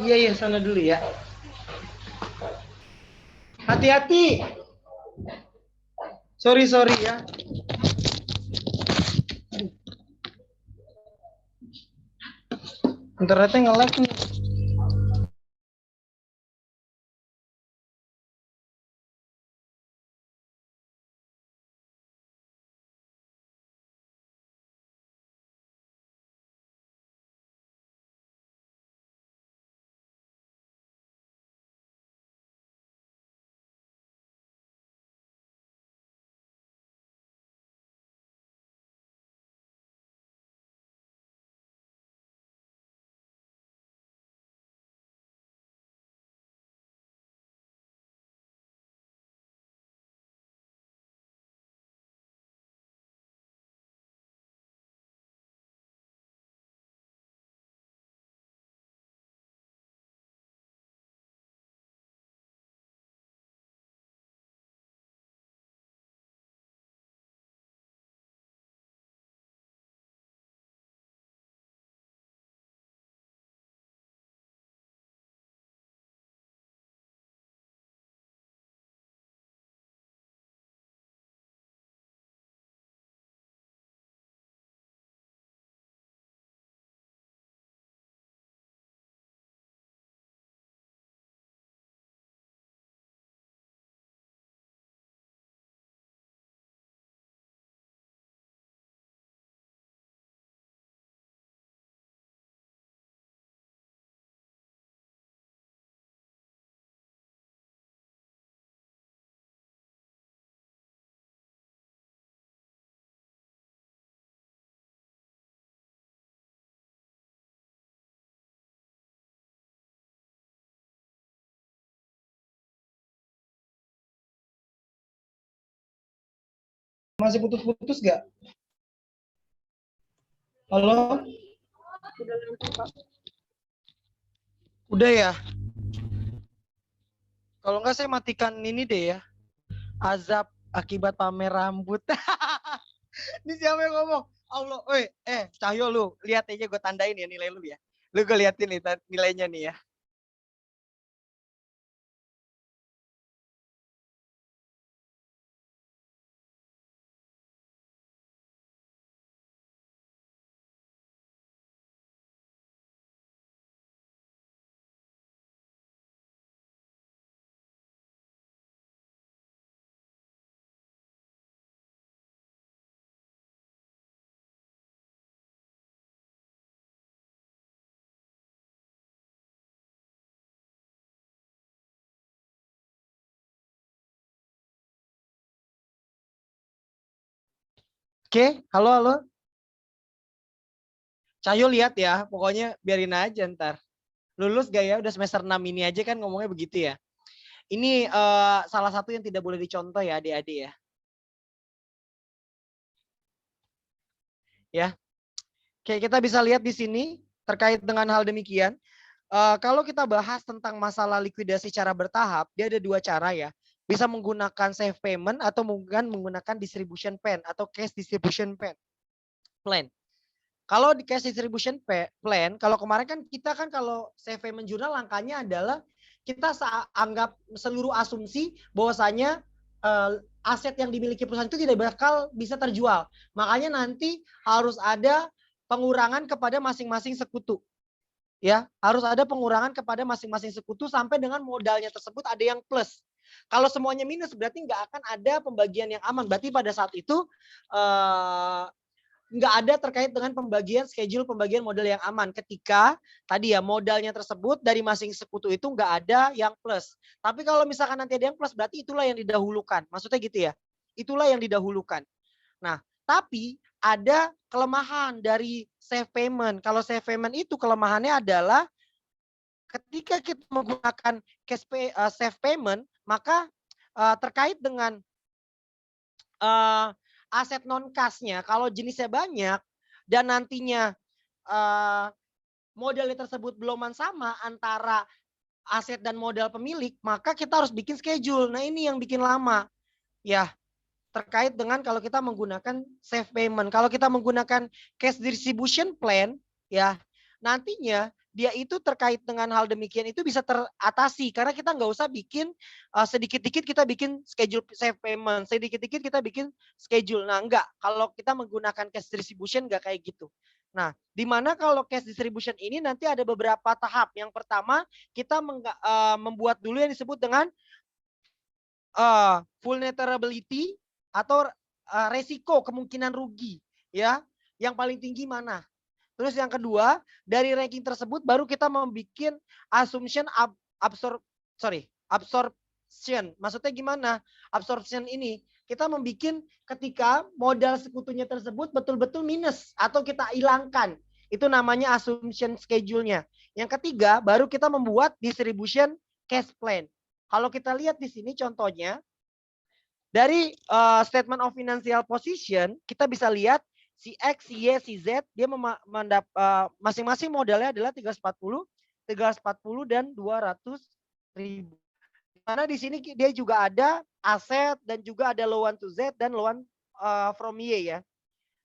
Iya, sana dulu ya. Hati-hati. Sorry ya. Internetnya nge-lag nih. Masih putus-putus gak? Halo? Udah lancar, Pak. Udah ya. Kalau enggak saya matikan ini deh ya. Azab akibat pamer rambut. Ini siapa yang ngomong? Allah, Cahyo lu, lihat aja gue tandain ya nilai lu ya. Lu gue liatin nih nilainya nih ya. Oke, halo. Cahyo lihat ya, pokoknya biarin aja ntar. Lulus gak ya? Udah semester 6 ini aja kan ngomongnya begitu ya. Ini salah satu yang tidak boleh dicontoh ya adik-adik ya. Ya. Oke, kita bisa lihat di sini terkait dengan hal demikian. Kalau kita bahas tentang masalah likuidasi cara bertahap, dia ada dua cara ya. Bisa menggunakan safe payment atau menggunakan distribution plan atau cash distribution plan. Kalau di cash distribution plan, kalau kemarin kan kita kan kalau safe payment jurnal langkahnya adalah kita anggap seluruh asumsi bahwasanya aset yang dimiliki perusahaan itu tidak bakal bisa terjual. Makanya nanti harus ada pengurangan kepada masing-masing sekutu. Ya, harus ada pengurangan kepada masing-masing sekutu sampai dengan modalnya tersebut ada yang plus. Kalau semuanya minus berarti nggak akan ada pembagian yang aman. Berarti pada saat itu nggak ada terkait dengan schedule pembagian modal yang aman ketika tadi ya modalnya tersebut dari masing sekutu itu nggak ada yang plus. Tapi kalau misalkan nanti ada yang plus berarti itulah yang didahulukan. Maksudnya gitu ya. Itulah yang didahulukan. Nah, tapi ada kelemahan dari safe payment. Kalau safe payment itu kelemahannya adalah ketika kita menggunakan safe payment, maka terkait dengan aset non kasnya, kalau jenisnya banyak dan nantinya modalnya tersebut belum sama antara aset dan modal pemilik, maka kita harus bikin schedule. Nah ini yang bikin lama. Ya, terkait dengan kalau kita menggunakan safe payment. Kalau kita menggunakan cash distribution plan, ya nantinya dia itu terkait dengan hal demikian itu bisa teratasi karena kita nggak usah bikin sedikit-dikit kita bikin schedule safe payment, sedikit-dikit kita bikin schedule. Nah enggak, kalau kita menggunakan cash distribution enggak kayak gitu. Nah, di mana kalau cash distribution ini nanti ada beberapa tahap. Yang pertama kita membuat dulu yang disebut dengan vulnerability atau resiko kemungkinan rugi, ya. Yang paling tinggi mana? Terus yang kedua, dari ranking tersebut baru kita membuat assumption absorption. Maksudnya gimana? Absorption ini kita membuat ketika modal sekutunya tersebut betul-betul minus atau kita hilangkan. Itu namanya assumption schedule-nya. Yang ketiga, baru kita membuat distribution cash plan. Kalau kita lihat di sini contohnya, dari statement of financial position, kita bisa lihat si X, si Y, si Z, dia masing-masing modalnya adalah 340, dan 200.000. Karena di sini dia juga ada aset dan juga ada loan to Z dan loan from Y ya.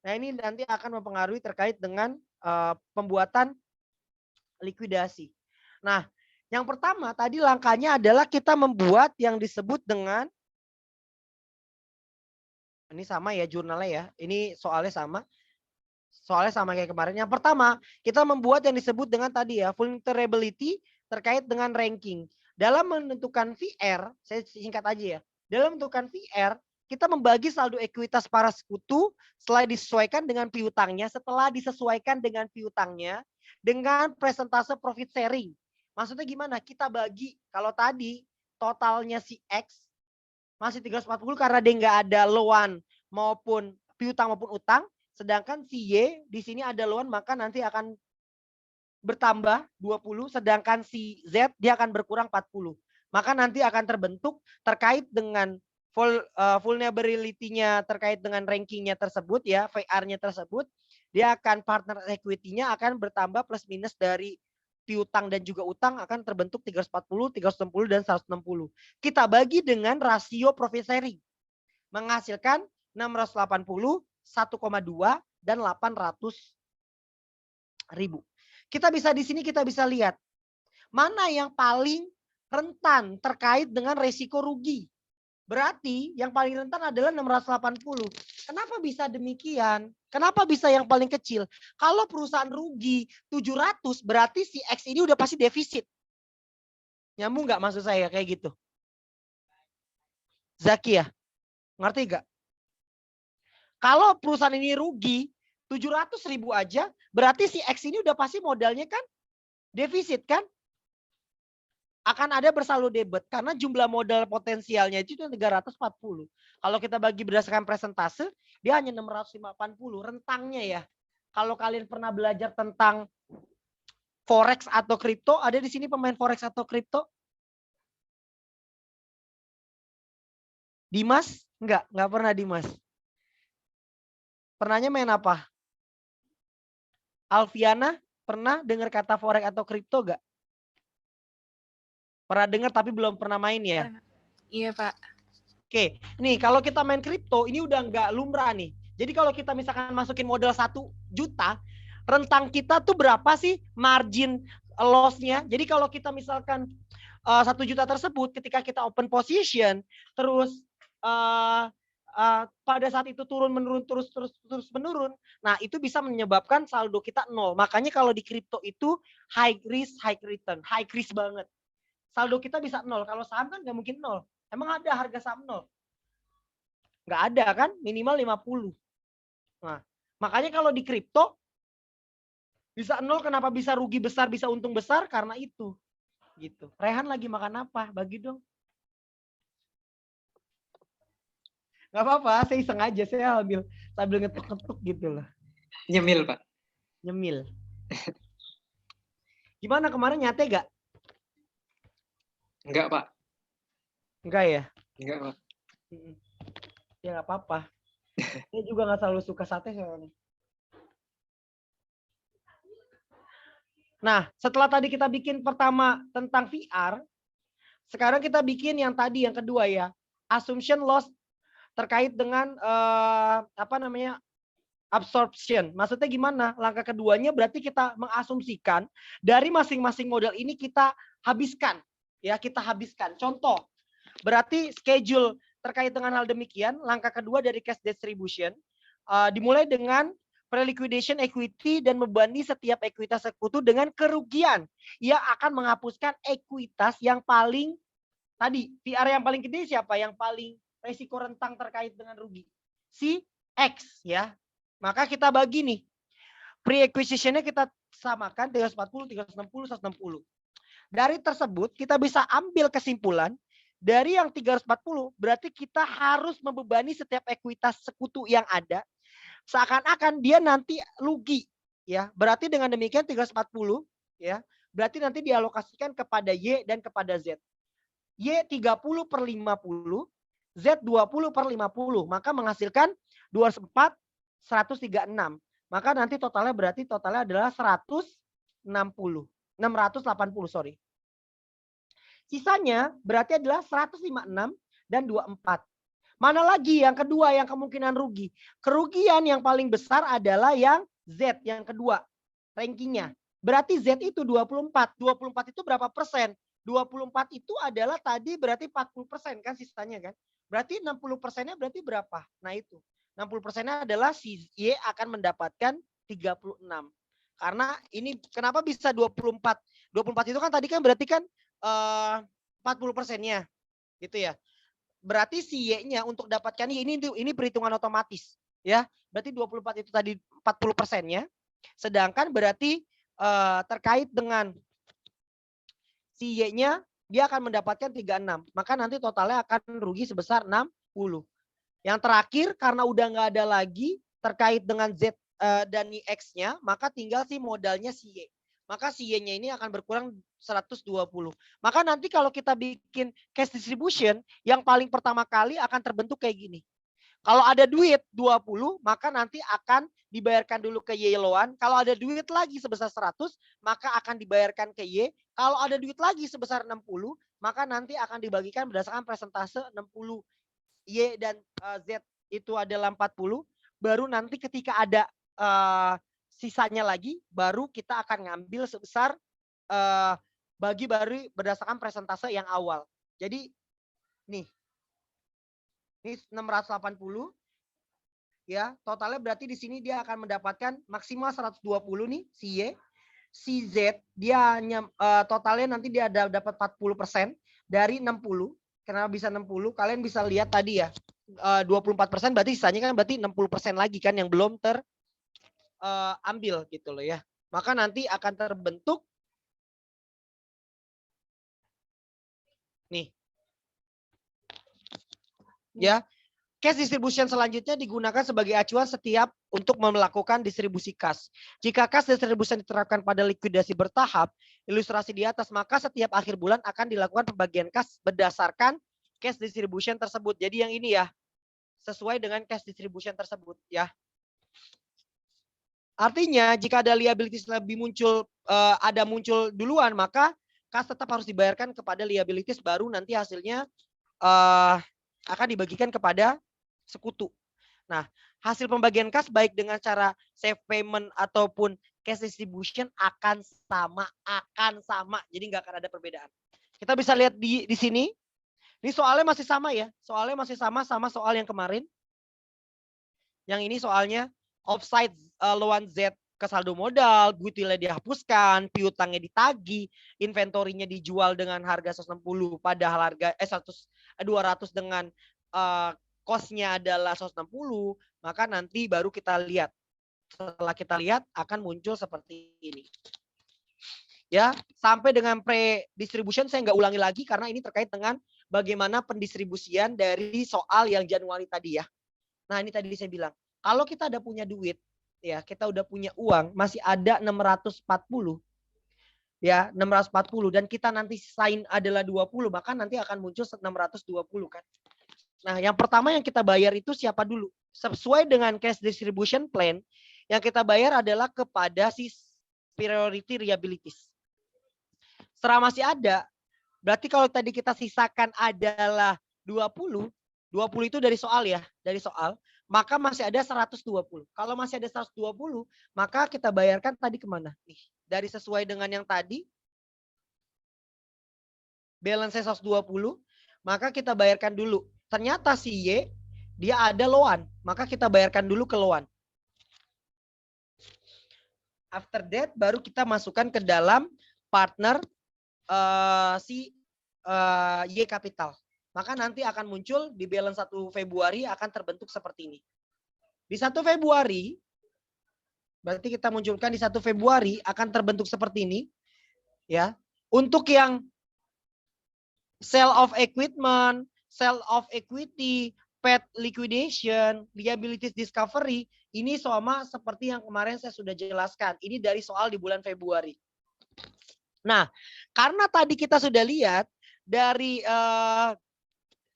Nah ini nanti akan mempengaruhi terkait dengan pembuatan likuidasi. Nah yang pertama tadi langkahnya adalah kita membuat yang disebut dengan ini sama ya jurnalnya ya. Ini soalnya sama. Soalnya sama kayak kemarin. Yang pertama, kita membuat yang disebut dengan tadi ya, vulnerability terkait dengan ranking. Dalam menentukan VR, saya singkat aja ya. Dalam menentukan VR, kita membagi saldo ekuitas para sekutu setelah disesuaikan dengan piutangnya, dengan presentase profit sharing. Maksudnya gimana? Kita bagi, kalau tadi totalnya si X masih 340 karena dia nggak ada loan maupun piutang maupun utang, sedangkan si Y di sini ada loan maka nanti akan bertambah 20, sedangkan si Z dia akan berkurang 40. Maka nanti akan terbentuk terkait dengan vulnerability-nya terkait dengan rankingnya tersebut ya, VR-nya tersebut, dia akan partner equity-nya akan bertambah plus minus dari piutang dan juga utang akan terbentuk 340, 360 dan 160. Kita bagi dengan rasio profit sharing. Menghasilkan 680, 1,2 dan 800.000. Kita bisa di sini kita bisa lihat mana yang paling rentan terkait dengan resiko rugi. Berarti yang paling rentan adalah 680. Kenapa bisa demikian? Kenapa bisa yang paling kecil? Kalau perusahaan rugi 700 berarti si X ini udah pasti defisit. Nyambung nggak maksud saya kayak gitu? Zaki ya? Ngerti nggak? Kalau perusahaan ini rugi 700.000 aja berarti si X ini udah pasti modalnya kan defisit kan? Akan ada bersaldo debit karena jumlah modal potensialnya itu 340. Kalau kita bagi berdasarkan persentase, dia hanya 680 rentangnya ya. Kalau kalian pernah belajar tentang forex atau kripto, ada di sini pemain forex atau kripto? Dimas? Enggak pernah Dimas. Pernahnya main apa? Alfiana pernah dengar kata forex atau kripto enggak? Pernah dengar tapi belum pernah main ya? Iya Pak. Oke, nih kalau kita main kripto ini udah nggak lumrah nih. Jadi kalau kita misalkan masukin modal 1 juta, rentang kita tuh berapa sih margin loss-nya? Jadi kalau kita misalkan 1 juta tersebut ketika kita open position, terus pada saat itu turun menurun terus menurun, nah itu bisa menyebabkan saldo kita 0. Makanya kalau di kripto itu high risk high return, high risk banget. Saldo kita bisa 0. Kalau saham kan nggak mungkin 0. Emang ada harga saham 0? Nggak ada kan? Minimal 50. Nah, makanya kalau di kripto bisa 0, kenapa bisa rugi besar, bisa untung besar? Karena itu. Gitu. Rehan lagi makan apa? Bagi dong. Nggak apa-apa, saya iseng aja. Saya sambil ngetuk-ngetuk gitu loh. Nyemil, Pak. Nyemil. Gimana kemarin nyate gak? Enggak, Pak. Enggak ya? Enggak, Pak. Ya nggak apa-apa. Saya juga nggak selalu suka sate soalnya. Nah, setelah tadi kita bikin pertama tentang VR, sekarang kita bikin yang tadi, yang kedua ya. Assumption loss terkait dengan absorption. Maksudnya gimana? Langkah keduanya berarti kita mengasumsikan dari masing-masing model ini kita habiskan. Ya, kita habiskan. Contoh, berarti schedule terkait dengan hal demikian, langkah kedua dari cash distribution dimulai dengan pre-liquidation equity dan membanding setiap ekuitas sekutu dengan kerugian yang akan menghapuskan ekuitas yang paling tadi, VR yang paling gede siapa? Yang paling resiko rentang terkait dengan rugi. Si X ya. Maka kita bagi nih. Pre-acquisition-nya kita samakan 340, 360, 160. Dari tersebut kita bisa ambil kesimpulan dari yang 340 berarti kita harus membebani setiap ekuitas sekutu yang ada seakan-akan dia nanti rugi ya. Berarti dengan demikian 340 ya, berarti nanti dialokasikan kepada Y dan kepada Z. Y 30/50, Z 20/50, maka menghasilkan 24 136. Maka nanti totalnya berarti totalnya adalah 680, sorry. Sisanya berarti adalah 156 dan 24. Mana lagi yang kedua yang kemungkinan rugi? Kerugian yang paling besar adalah yang Z yang kedua rankingnya. Berarti Z itu 24. 24 itu berapa persen? 24 itu adalah tadi berarti 40% kan sisanya kan? Berarti 60%-nya berarti berapa? Nah itu. 60%-nya adalah si Y akan mendapatkan 36. Karena ini kenapa bisa 24? 24 itu kan tadi kan berarti kan 40%-nya gitu ya. Berarti si Y-nya untuk dapatkan ini perhitungan otomatis ya. Berarti 24 itu tadi 40%-nya. Sedangkan berarti terkait dengan si Y-nya dia akan mendapatkan 36. Maka nanti totalnya akan rugi sebesar 60. Yang terakhir karena udah nggak ada lagi terkait dengan Z dan X-nya, maka tinggal si modalnya si Y. Maka si Y-nya ini akan berkurang 120. Maka nanti kalau kita bikin cash distribution, yang paling pertama kali akan terbentuk kayak gini. Kalau ada duit 20, maka nanti akan dibayarkan dulu ke Y loan. Kalau ada duit lagi sebesar 100, maka akan dibayarkan ke Y. Kalau ada duit lagi sebesar 60, maka nanti akan dibagikan berdasarkan persentase 60. Y dan Z itu adalah 40. Baru nanti ketika ada sisanya lagi, baru kita akan ngambil sebesar bagi baru berdasarkan persentase yang awal. Jadi nih. Ini 680 ya, totalnya berarti di sini dia akan mendapatkan maksimal 120 nih si Y. Si Z dia hanya totalnya nanti dia dapat 40% dari 60. Kenapa bisa 60? Kalian bisa lihat tadi ya. 24% berarti sisanya kan berarti 60% lagi kan yang belum terambil gitu loh ya. Maka nanti akan terbentuk nih. Ya, cash distribution selanjutnya digunakan sebagai acuan setiap untuk melakukan distribusi kas. Jika cash distribution diterapkan pada likuidasi bertahap, ilustrasi di atas, maka setiap akhir bulan akan dilakukan pembagian kas berdasarkan cash distribution tersebut. Jadi yang ini ya, sesuai dengan cash distribution tersebut ya. Artinya jika ada liabilities lebih muncul, muncul duluan, maka kas tetap harus dibayarkan kepada liabilities, baru nanti hasilnya akan dibagikan kepada sekutu. Nah, hasil pembagian kas baik dengan cara safe payment ataupun cash distribution akan sama. Jadi nggak akan ada perbedaan. Kita bisa lihat di sini. Ini soalnya masih sama ya. Soalnya masih sama soal yang kemarin. Yang ini soalnya offside loan Z ke saldo modal, goodwill-nya dihapuskan, piutangnya ditagih, inventorinya dijual dengan harga 160 padahal harga 200 dengan cost-nya adalah 160, maka nanti baru kita lihat. Setelah kita lihat akan muncul seperti ini. Ya, sampai dengan pre-distribution saya nggak ulangi lagi karena ini terkait dengan bagaimana pendistribusian dari soal yang Januari tadi ya. Nah, ini tadi saya bilang, kalau kita ada punya duit, ya kita udah punya uang, masih ada 640. Ya, 640 dan kita nanti sisain adalah 20, maka nanti akan muncul 620 kan. Nah, yang pertama yang kita bayar itu siapa dulu? Sesuai dengan cash distribution plan, yang kita bayar adalah kepada si priority liabilities. Setelah masih ada, berarti kalau tadi kita sisakan adalah 20 itu dari soal ya, dari soal. Maka masih ada 120. Kalau masih ada 120, maka kita bayarkan tadi kemana? Nih, dari sesuai dengan yang tadi, balance 120, maka kita bayarkan dulu. Ternyata si Y, dia ada loan, maka kita bayarkan dulu ke loan. After that, baru kita masukkan ke dalam partner Y Capital. Maka nanti akan muncul di balance 1 Februari akan terbentuk seperti ini. Di 1 Februari, berarti kita munculkan di 1 Februari akan terbentuk seperti ini. Ya. Untuk yang sale of equipment, sale of equity, pet liquidation, liabilities discovery, ini sama seperti yang kemarin saya sudah jelaskan. Ini dari soal di bulan Februari. Nah, karena tadi kita sudah lihat dari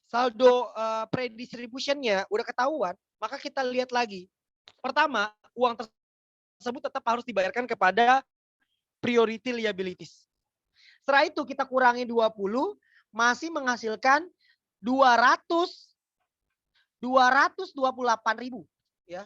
saldo pre-distribution-nya udah ketahuan, maka kita lihat lagi. Pertama, uang tersebut tetap harus dibayarkan kepada priority liabilities. Setelah itu kita kurangi 20, masih menghasilkan 228.000 ya.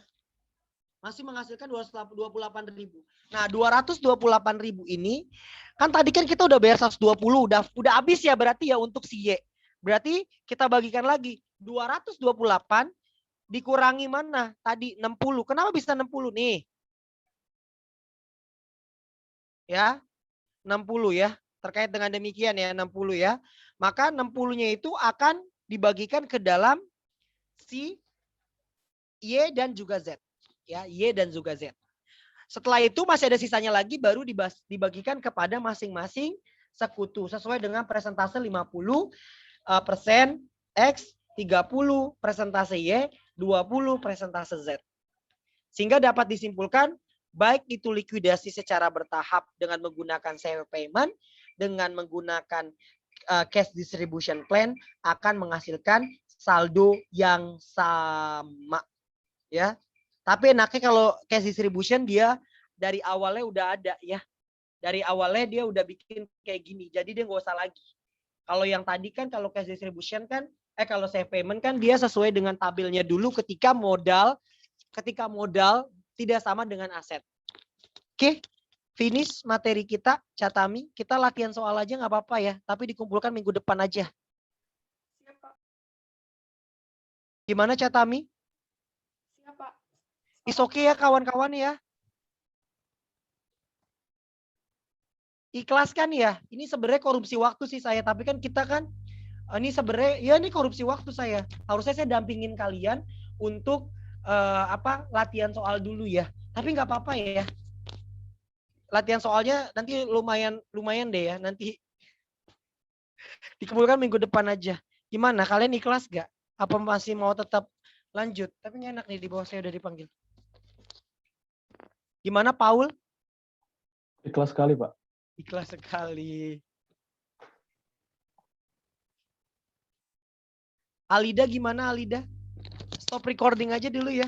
Masih menghasilkan 228.000. Nah, 228.000 ini kan tadi kan kita udah bayar 120, udah habis ya berarti ya untuk si Y. Berarti kita bagikan lagi 228 dikurangi mana? Tadi 60. Kenapa bisa 60 nih? Ya. 60 ya. Terkait dengan demikian ya 60 ya. Maka 60-nya itu akan dibagikan ke dalam si Y dan juga Z. Ya, Y dan juga Z. Setelah itu masih ada sisanya lagi baru dibagikan kepada masing-masing sekutu sesuai dengan persentase 50% X, 30 persentase Y, 20 persentase Z. Sehingga dapat disimpulkan baik itu likuidasi secara bertahap dengan menggunakan safe payment, dengan menggunakan cash distribution plan akan menghasilkan saldo yang sama ya. Tapi enaknya kalau cash distribution dia dari awalnya udah ada ya. Dari awalnya dia udah bikin kayak gini. Jadi dia nggak usah lagi. Kalau yang tadi kan kalau cash distribution kan kalau save payment kan dia sesuai dengan tabelnya dulu ketika modal tidak sama dengan aset. Oke. Finish materi kita, Catami. Kita latihan soal aja nggak apa-apa ya. Tapi dikumpulkan minggu depan aja. Siap, Pak. Gimana Catami? Siap, Pak. Is oke ya kawan-kawan ya. Ikhlas kan ya. Ini sebenarnya korupsi waktu sih saya. Tapi kan kita kan ini sebenarnya ya ini korupsi waktu saya. Harusnya saya dampingin kalian untuk latihan soal dulu ya. Tapi nggak apa-apa ya. Latihan soalnya nanti lumayan deh ya. Nanti dikumpulkan minggu depan aja. Gimana? Kalian ikhlas gak? Apa masih mau tetap lanjut? Tapi nggak enak nih di bawah saya udah dipanggil. Gimana Paul? Ikhlas sekali, Pak. Ikhlas sekali. Alida gimana Alida? Stop recording aja dulu ya.